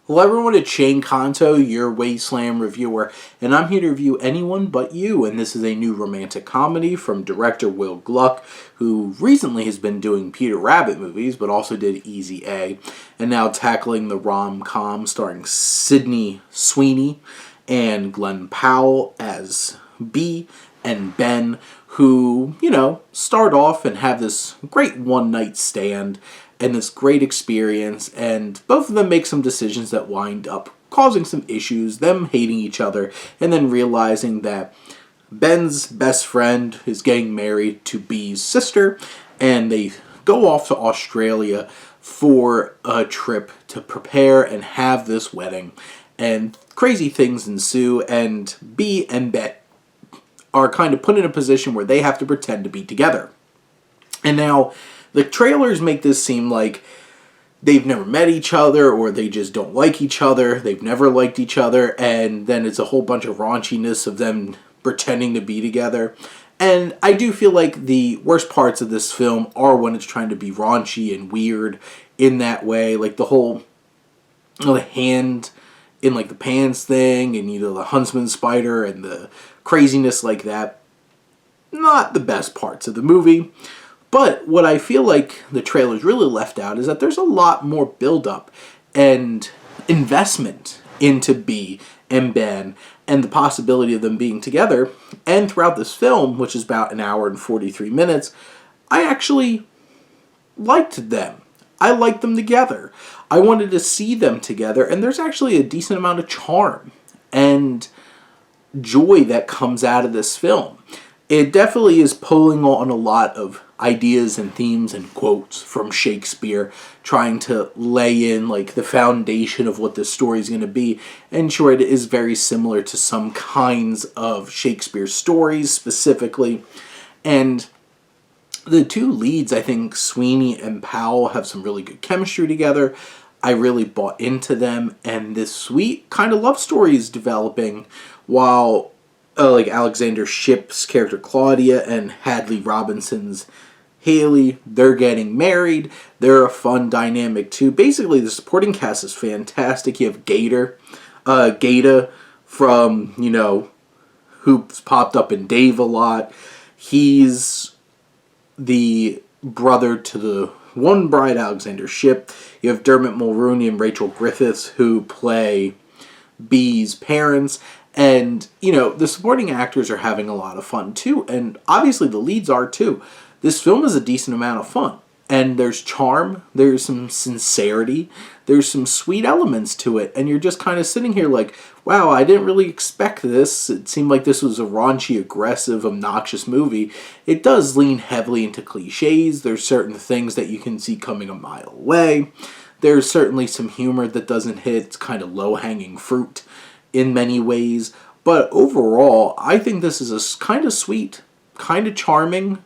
Hello everyone, it's Shane Kanto, your Wasteland reviewer, and I'm here to review Anyone But You, and this is a new romantic comedy from director Will Gluck, who recently has been doing Peter Rabbit movies, but also did Easy A, and now tackling the rom-com starring Sydney Sweeney and Glenn Powell as Bea and Ben, who, start off and have this great one-night stand and this great experience, and both of them make some decisions that wind up causing some issues, them hating each other, and then realizing that Ben's best friend is getting married to Bea's sister, and they go off to Australia for a trip to prepare and have this wedding, and crazy things ensue, and Bea and Ben are kind of put in a position where they have to pretend to be together. And now, the trailers make this seem like they've never met each other, or they just don't like each other, they've never liked each other, and then it's a whole bunch of raunchiness of them pretending to be together. And I do feel like the worst parts of this film are when it's trying to be raunchy and weird in that way, like the whole the hand in like the pants thing, and the huntsman spider, and the craziness like that. Not the best parts of the movie. But what I feel like the trailers really left out is that there's a lot more build-up and investment into Bea and Ben and the possibility of them being together. And throughout this film, which is about an hour and 43 minutes, I actually liked them. I liked them together. I wanted to see them together, and there's actually a decent amount of charm and joy that comes out of this film. It definitely is pulling on a lot of ideas and themes and quotes from Shakespeare, trying to lay in like the foundation of what this story is going to be. And sure, it is very similar to some kinds of Shakespeare stories specifically. And the two leads, I think Sweeney and Powell, have some really good chemistry together. I really bought into them, and this sweet kind of love story is developing while like Alexander Shipp's character Claudia and Hadley Robinson's Haley, they're getting married. They're a fun dynamic too. Basically, the supporting cast is fantastic. You have Gata from, who's popped up in Dave a lot. He's the brother to the one bride, Alexander Shipp. You have Dermot Mulrooney and Rachel Griffiths, who play Bea's parents. And, the supporting actors are having a lot of fun too. And obviously the leads are too. This film is a decent amount of fun. And there's charm, there's some sincerity, there's some sweet elements to it. And you're just kind of sitting here like, wow, I didn't really expect this. It seemed like this was a raunchy, aggressive, obnoxious movie. It does lean heavily into cliches. There's certain things that you can see coming a mile away. There's certainly some humor that doesn't hit. It's kind of low-hanging fruit in many ways. But overall, I think this is a kind of sweet, kind of charming,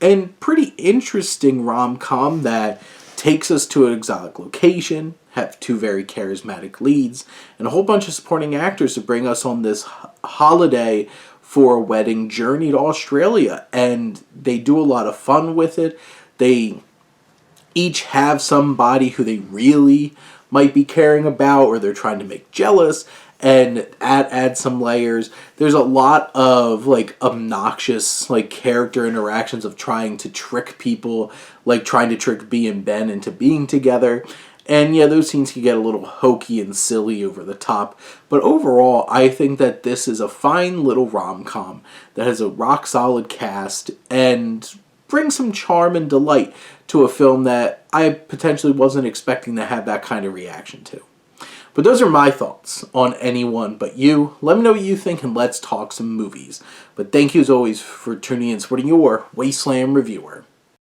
and pretty interesting rom-com that takes us to an exotic location, have two very charismatic leads, and a whole bunch of supporting actors to bring us on this holiday for a wedding journey to Australia. And they do a lot of fun with it. They each have somebody who they really might be caring about, or they're trying to make jealous, and add some layers. There's a lot of like obnoxious like character interactions of trying to trick people, like trying to trick Bea and Ben into being together. And yeah, those scenes can get a little hokey and silly over the top. But overall, I think that this is a fine little rom-com that has a rock-solid cast and brings some charm and delight to a film that I potentially wasn't expecting to have that kind of reaction to. But those are my thoughts on Anyone But You. Let me know what you think, and let's talk some movies. But thank you as always for tuning in and supporting your Wasteland reviewer.